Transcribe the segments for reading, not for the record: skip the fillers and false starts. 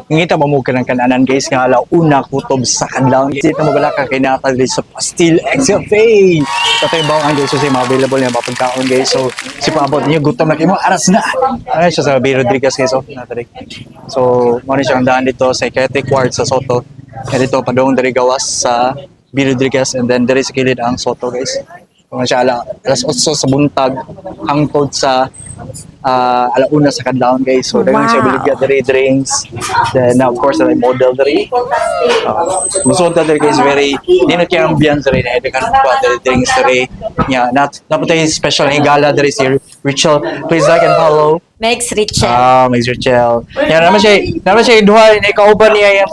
Ngita mo ka ng kananan guys nga ala una kutob sa kadlaw. Kasi ito mabala ka kay Natalie sa Pastil XFA. Sa tayo bawang guys, so mga available na mapagkaon guys. So si paabot niyo gutom na kayo aras na. Ano siya sa B. Rodriguez guys, so Natalie. So muna siya ang daan dito sa Psychiatric Ward sa Soto. And dito padong dari gawas sa B. Rodriguez and then dari sa kilid ang Soto guys. Kung siya alas 8 sa buntag hangtod sa alauna sa kadlawon guys. So daghang siya biligya diri drinks. Then of course like model diri. Musod ta diri guys very dinot kay ambiance diri na daghang pa diri drinks diri. Yeah, dapat tayo special na gala diri si Rachel. Please like and follow. Max Richard. Max Rachel. Yan naman siya duha ni kauban niya yan.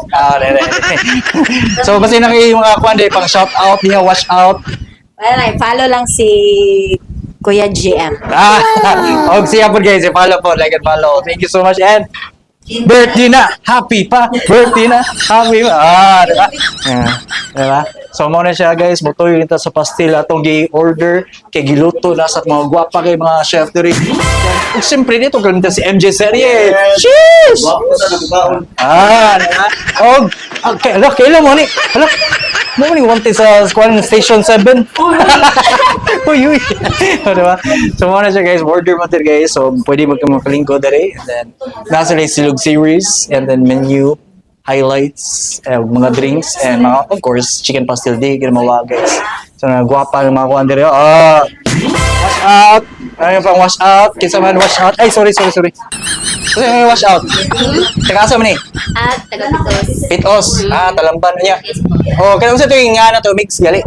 So basta na kayo mga kwan pang shout out niya, watch out. Well, follow lang si Kuya GM. Og siya po guys, follow po, like and follow. Thank you so much and birthday na, happy pa, birthday na, happy pa. Diba? Diba? So muna siya guys, mutoy kita sa pastil atong gi-order kay giluto na sa mga gwapa kay mga chef diri. Ug siyempre dito ganito si MJ Serie. Cheers! Diba? Og kailan mo ni? Hala. Mo ni wanted sa Squadron Station 7. Uy. Diba? So muna siya guys, order mo diri guys. So pwede magkamalingko diri and then nasa like silog series and then menu highlights, mga drinks and mga of course chicken pastel di ginawa guys. So nagwapa ng mga kuan diri. Wash out. Ano pang wash out? Kinsa man wash out? Ay sorry. Kasi may wash out. Taga asa man ni? Taga Pitos. Pitos. Talamban niya. Oh, kaya unsa to yung nga na to mix gali?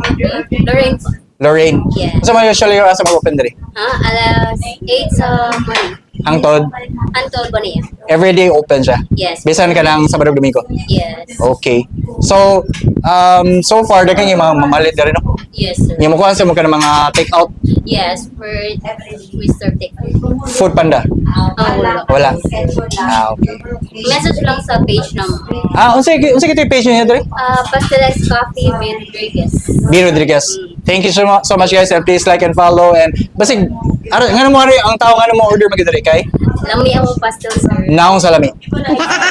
Lorraine. Yeah. Unsa man usually yung asa mag-open diri? Alas 8 sa morning. Hangtod. Antol ba niya? Everyday open siya. Yes. Bisan ka ng Sabado Domingo. Yes. Okay. So, so far, daghang yung mga mamalit na rin, no? Yes, sir. Yung mukha sa mga mga take-out Yes, we serve take. food panda. Wala. Wala. Okay. Message lang sa page naman. Unsa kito yung page niya diri? Pastelized Coffee with Rodriguez. B. Rodriguez. Thank you so much guys and please like and follow and basig ngano mo ang tao ngano mo order magidiri kay? Lamni ang pastel, sir. Naong salami.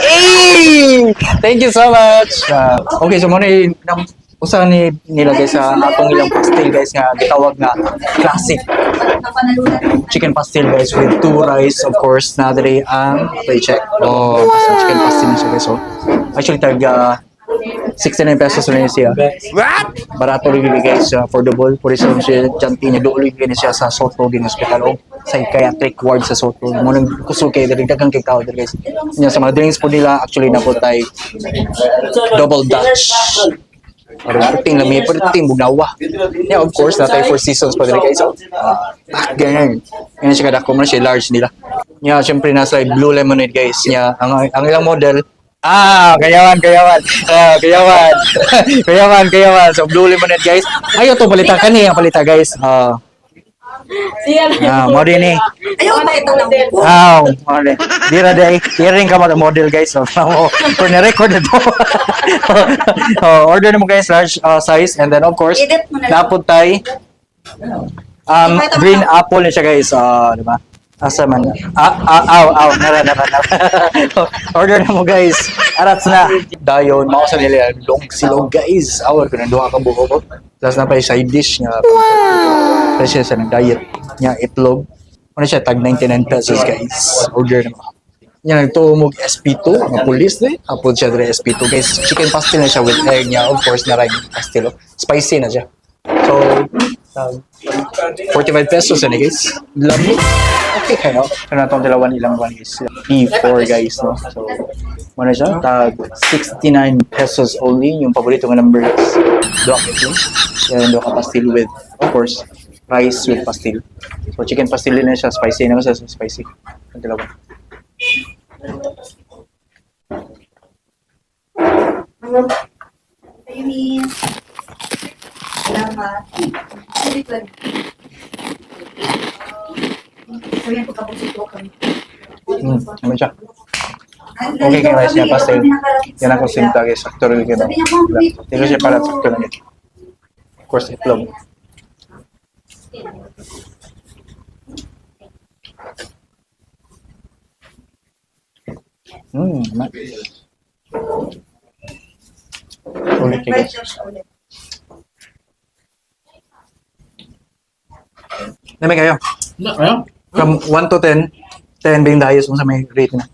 Hey! Thank you so much. Okay, so mo ni usa ni nilagay sa atong ilang pastel guys nga gitawag na classic chicken pastel guys with 2 rice of course na diri ang check. Chicken pastel na siya guys. So actually tag 69 pesos na siya. What? Barato rin guys, affordable. Por eso siya janty niya doon rin siya sa Soto din hospital o sa Psychiatric Ward sa Soto. Munang kusog kay diri daghang kay tao diri guys. Nya sa mga drinks po nila actually na po tay double Dutch. Ting lami po ting bunawa. Yeah, of course, natay 4 seasons pa diri guys. Ganyan. Yan siya kadako mo siya large nila. Yeah, syempre nasa blue lemonade guys. Yeah, ang ilang model kayawan. So, blue lemonade, guys. Ayaw to palita. Kani ang palita, guys. Mo din eh. Ayaw ba ito lang? Mo din. Dira day. Hearing ka model, guys. So, for na-record na to. Order mo, guys, large size. And then, of course, napod tayo. Green apple na siya, guys. Diba? Asa man. Nara. Order na mo guys. Arats na. Dayon, mausa nila long silog guys. Awar ko na duha ka buko ko. Tapos na pa yung side dish niya. Kasi siya ng diet niya itlog. Ano siya, tag 99 pesos guys. Order na mo. Yan, nagtuumog SP2. Mga pulis na upload siya dre SP2 guys. Chicken pastel na siya with egg niya. Of course, na rin pastel. Spicy na siya. So, 45 pesos na guys. Love it. Okay kayo. Kaya natong dalawan ilang buwan guys. P4 guys, no? So, muna siya. Tag 69 pesos only. Yung paborito ng number guys. Doka ito. Yan, doka pastil with, of course, rice with pastil. So, chicken pastil din na siya. Spicy na siya. Spicy. Ang dalawa. Ayun. Salamat. Naman siya. Okay kayo guys, yan pastel. Yan ako simta guys. Sakto rin kayo. Dito siya para sakto lang. Of course, itlog. Ulit kayo. Dami kayo. Ano? From 1 to 10, 10 being the highest mo sa may rate na.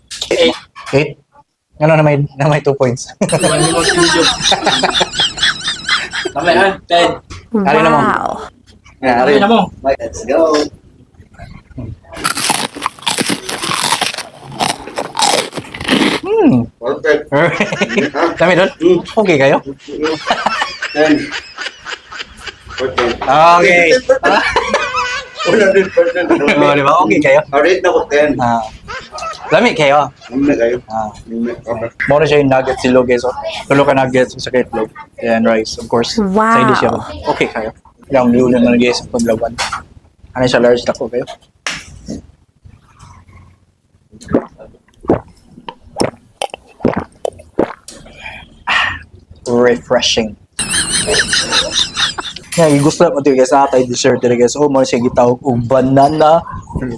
8? Ano na may 2 points? Wala mo video. Tama yan, 10. Ari na mo. Wow. Yeah, Ari Ari. na mo. Let's go. Perfect. Dami doon? Okay kayo? 10. Perfect. Okay. 100%. Oh, di ba? Okay kayo? Rate na ko 10. Lami kayo. Hindi kayo. Ah. Hindi. Okay. Muna siya yung nuggets si Log, so tulo ka nuggets sa itlog and rice, of course. Wow. Sa hindi siya. Okay kayo. Yung blue na nalagay sa paglawan. Ano siya, large na ko kayo? Refreshing. Yeah, gusto na ito guys, nakatay dessert dito guys. Oh, mo siya gitawag og banana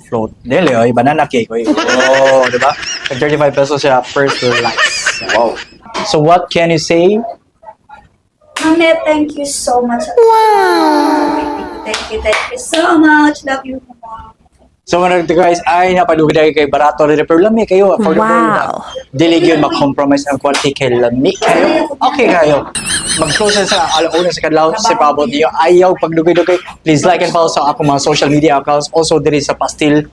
float. Dili, oh, banana cake. Oh, di ba? 35 pesos siya per slice. Wow. So what can you say? Mami, thank you so much. Wow! Thank you so much. Love you, Mama. So mga nagtito guys, ay napalugi dahil kay barato rin pero lami kayo, affordable Wow. na. Dili yun mag-compromise ang quality kay lami kayo. Okay kayo. Mag-close sa alauna sa kadlaw sa pabot niyo. Ayaw paglugi-lugi. Please like and follow sa akong mga social media accounts. Also diri sa Pastil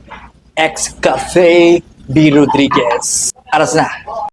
X Cafe B. Rodriguez. Aras na.